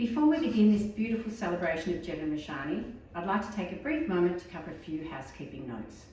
Before we begin this beautiful celebration of Jett and Roshani, I'd like to take a brief moment to cover a few housekeeping notes.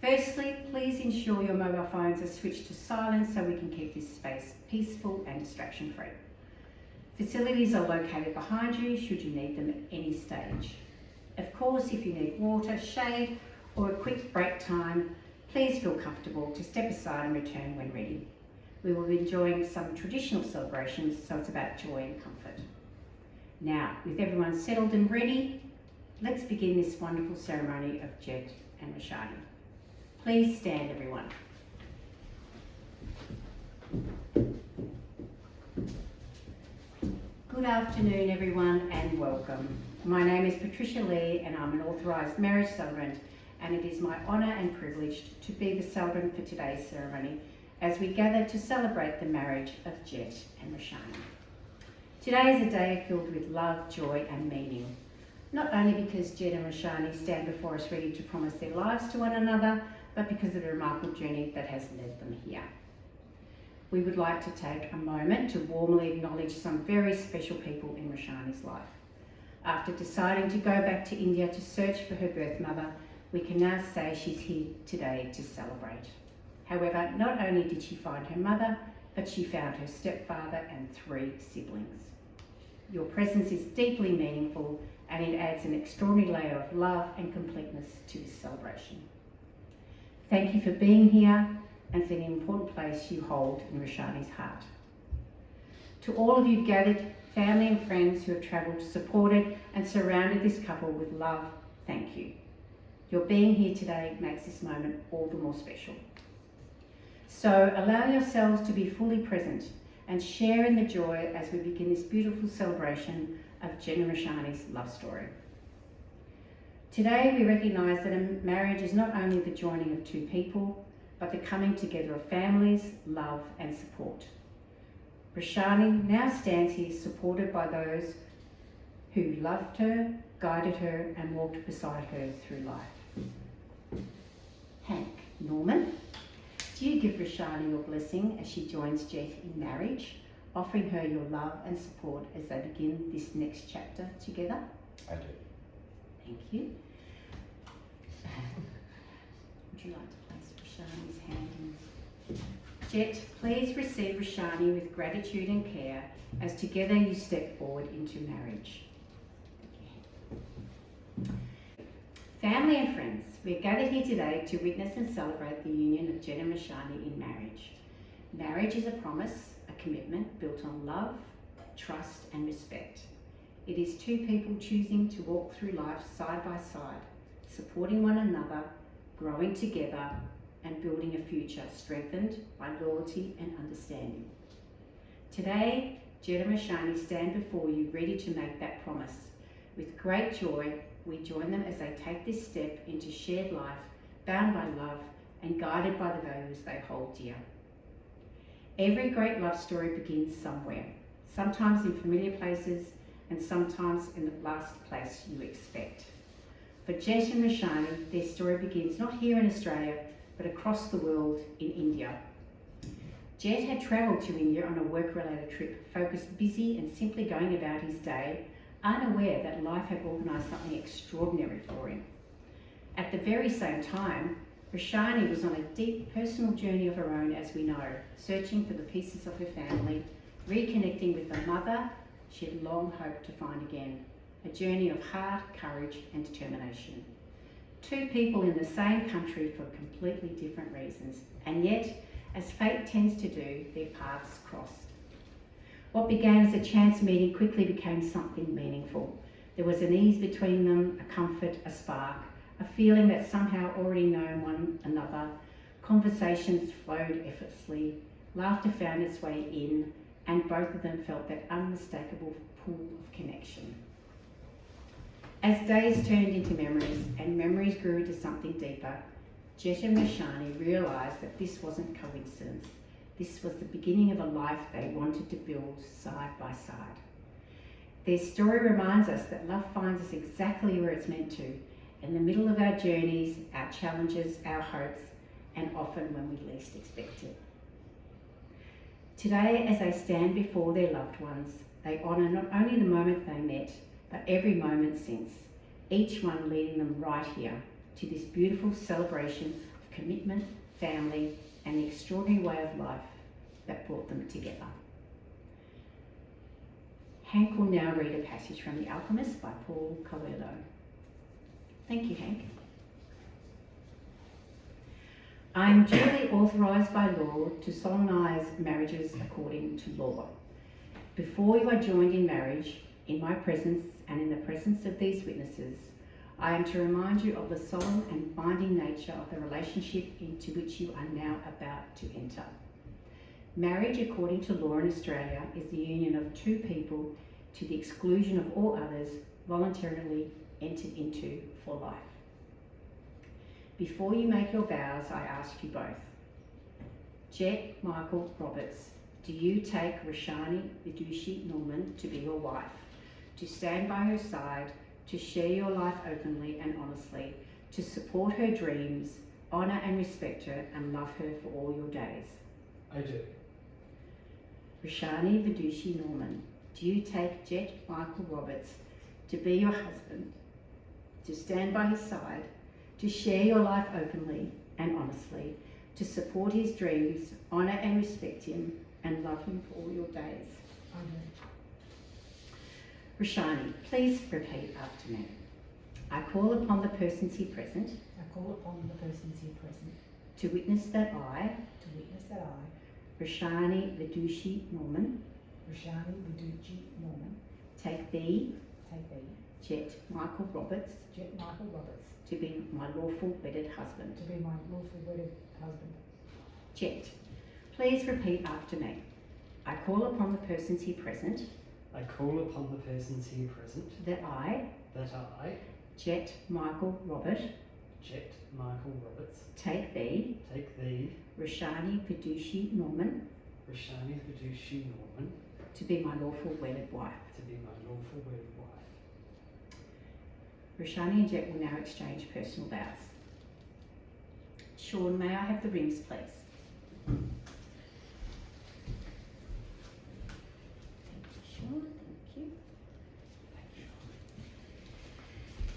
Firstly, please ensure your mobile phones are switched to silent so we can keep this space peaceful and distraction-free. Facilities are located behind you should you need them at any stage. Of course, if you need water, shade, or a quick break time, please feel comfortable to step aside and return when ready. We will be enjoying some traditional celebrations, so it's about joy and comfort. Now, with everyone settled and ready, let's begin this wonderful ceremony of Jett and Roshani. Please stand, everyone. Good afternoon, everyone, and welcome. My name is Patricia Lee, and I'm an authorised marriage celebrant, and it is my honour and privilege to be the celebrant for today's ceremony as we gather to celebrate the marriage of Jett and Roshani. Today is a day filled with love, joy and meaning, not only because Jett and Roshani stand before us ready to promise their lives to one another, but because of the remarkable journey that has led them here. We would like to take a moment to warmly acknowledge some very special people in Roshani's life. After deciding to go back to India to search for her birth mother, we can now say she's here today to celebrate. However, not only did she find her mother, but she found her stepfather and 3 siblings. Your presence is deeply meaningful, and it adds an extraordinary layer of love and completeness to this celebration. Thank you for being here and for the important place you hold in Roshani's heart. To all of you gathered, family and friends who have travelled, supported and surrounded this couple with love, thank you. Your being here today makes this moment all the more special. So allow yourselves to be fully present and share in the joy as we begin this beautiful celebration of Jett and Roshani's love story. Today we recognise that a marriage is not only the joining of 2 people, but the coming together of families, love and support. Roshani now stands here supported by those who loved her, guided her and walked beside her through life. Hank, Norman, do you give Roshani your blessing as she joins Jett in marriage, offering her your love and support as they begin this next chapter together? I do. Thank you. Would you like to place Roshani's hand in? Jett, please receive Roshani with gratitude and care as together you step forward into marriage. Family and friends, we are gathered here today to witness and celebrate the union of Jett and Roshani in marriage. Marriage is a promise, a commitment built on love, trust and respect. It is 2 people choosing to walk through life side by side, supporting one another, growing together and building a future strengthened by loyalty and understanding. Today, Jett and Roshani stand before you ready to make that promise. With great joy, we join them as they take this step into shared life, bound by love and guided by the values they hold dear. Every great love story begins somewhere, sometimes in familiar places and sometimes in the last place you expect. For Jett and Roshani, their story begins not here in Australia, but across the world in India. Jett had travelled to India on a work-related trip, focused, busy and simply going about his day, unaware that life had organised something extraordinary for him. At the very same time, Roshani was on a deep personal journey of her own, as we know, searching for the pieces of her family, reconnecting with the mother she had long hoped to find again. A journey of heart, courage and determination. 2 people in the same country for completely different reasons, and yet, as fate tends to do, their paths crossed. What began as a chance meeting quickly became something meaningful. There was an ease between them, a comfort, a spark, a feeling that somehow already known one another. Conversations flowed effortlessly, laughter found its way in, and both of them felt that unmistakable pull of connection. As days turned into memories and memories grew into something deeper, Jett and Roshani realised that this wasn't coincidence. This was the beginning of a life they wanted to build side by side. Their story reminds us that love finds us exactly where it's meant to, in the middle of our journeys, our challenges, our hopes, and often when we least expect it. Today, as they stand before their loved ones, They honour not only the moment they met, but every moment since, each one leading them right here to this beautiful celebration of commitment, family, and the extraordinary way of life that brought them together. Hank will now read a passage from The Alchemist by Paul Coelho. Thank you, Hank. I am duly authorised by law to solemnise marriages according to law. Before you are joined in marriage, in my presence and in the presence of these witnesses, I am to remind you of the solemn and binding nature of the relationship into which you are now about to enter. Marriage, according to law in Australia, is the union of two people to the exclusion of all others voluntarily entered into for life. Before you make your vows, I ask you both. Jett Michael Roberts, do you take Roshani Vidushi Norman to be your wife, to stand by her side, to share your life openly and honestly, to support her dreams, honour and respect her, and love her for all your days? I do. Roshani Vidushi Norman, do you take Jett Michael Roberts to be your husband, to stand by his side, to share your life openly and honestly, to support his dreams, honour and respect him, and love him for all your days? I do. Roshani, please repeat after me. I call upon the persons here present I call upon the persons here present to witness that I, to witness that I, Roshani Vidushi Norman, Roshani Vidushi Norman, take thee, take thee, Jett Michael Roberts, Jett Michael Roberts, to be my lawful wedded husband. to be my lawful wedded husband. Jett, please repeat after me. I call upon the persons here present I call upon the persons here present that I, Jett Michael Robert, Jett Michael Roberts, take thee, Roshani Vidushi Norman, Roshani Vidushi Norman, to be my lawful wedded wife. to be my lawful wedded wife. Roshani and Jett will now exchange personal vows. Sean, may I have the rings, please? Thank you, Sean. Thank you.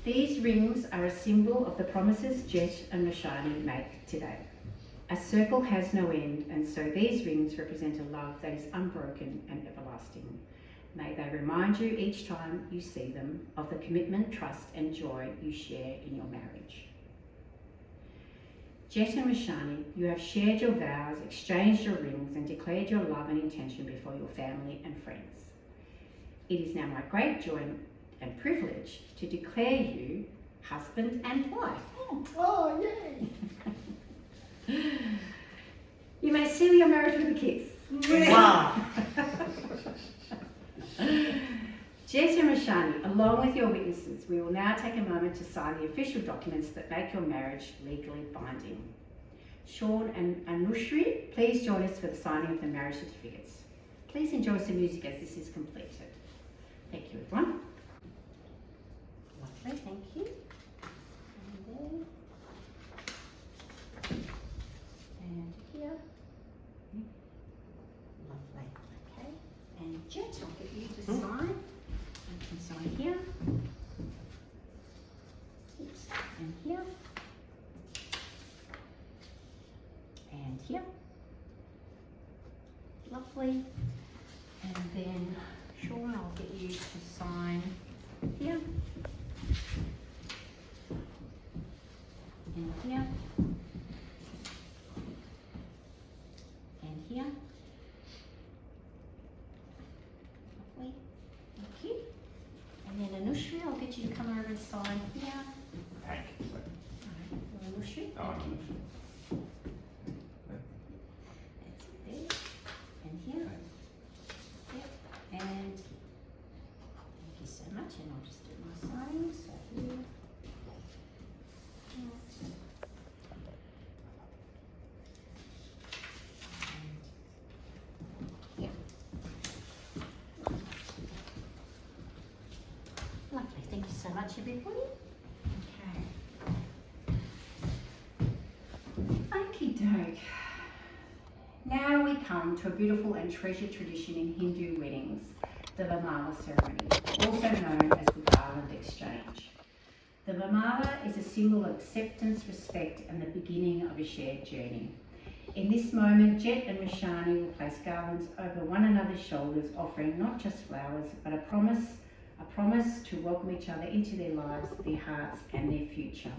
These rings are a symbol of the promises Jett and Roshani make today. A circle has no end, and so these rings represent a love that is unbroken and everlasting. May they remind you each time you see them of the commitment, trust and joy you share in your marriage. Jett and Roshani, you have shared your vows, exchanged your rings and declared your love and intention before your family and friends. It is now my great joy and privilege to declare you husband and wife. Oh, yay! You may seal your marriage with a kiss. Wow! Jett and Roshani, along with your witnesses, we will now take a moment to sign the official documents that make your marriage legally binding. Sean and Anushri, please join us for the signing of the marriage certificates. Please enjoy some music as this is completed. Thank you, everyone. Lovely, thank you. And there. And here. Lovely, okay. And Jett, I'll get you to sign. You can sign here. Oops. And here. And here. Lovely. And then Sean, I'll get you to sign here. And here. And here. Lovely. Thank you. And then Anushri, I'll get you to come over and sign here. Hank. Alright, Anushri. Oh, I'm That's it there. And here. Yep. And thank you so much. And I'll just do my signing. So here. And here. Lovely. Thank you so much, everybody. Okay. Okie doke. Now we come to a beautiful and treasured tradition in Hindu weddings, the Vamala ceremony, also known as the garland exchange. The Vamala is a symbol of acceptance, respect, and the beginning of a shared journey. In this moment, Jett and Roshani will place garlands over one another's shoulders, offering not just flowers, but a promise to welcome each other into their lives, their hearts, and their future.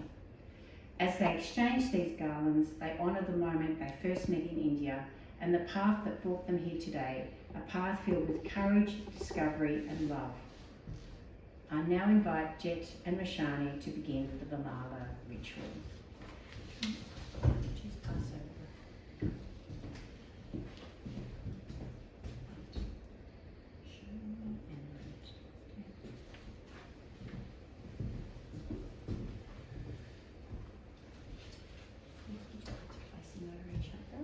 As they exchange these garlands, they honour the moment they first met in India and the path that brought them here today, a path filled with courage, discovery, and love. I now invite Jett and Roshani to begin the Vamala ritual. Just pass over. Placing over each other.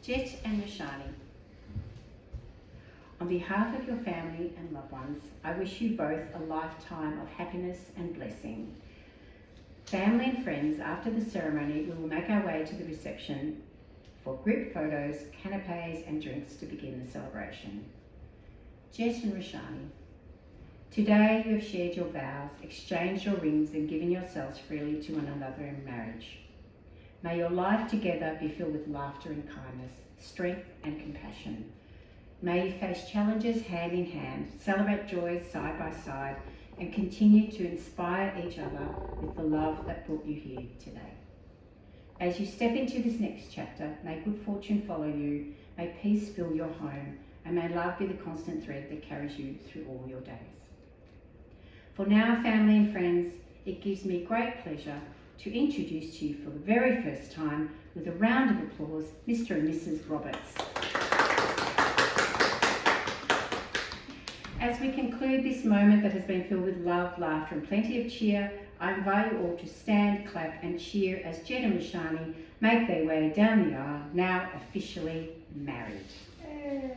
Jett and Roshani, on behalf of your family and loved ones, I wish you both a lifetime of happiness and blessing. Family and friends, after the ceremony, we will make our way to the reception for group photos, canapes and drinks to begin the celebration. Jett and Roshani, today you have shared your vows, exchanged your rings and given yourselves freely to one another in marriage. May your life together be filled with laughter and kindness, strength and compassion. May you face challenges hand in hand, celebrate joys side by side, and continue to inspire each other with the love that brought you here today. As you step into this next chapter, may good fortune follow you, may peace fill your home, and may love be the constant thread that carries you through all your days. For now, family and friends, it gives me great pleasure to introduce to you for the very first time, with a round of applause, Mr. and Mrs. Roberts. As we conclude this moment that has been filled with love, laughter and plenty of cheer, I invite you all to stand, clap and cheer as Jett and Roshani make their way down the aisle, now officially married. Yay.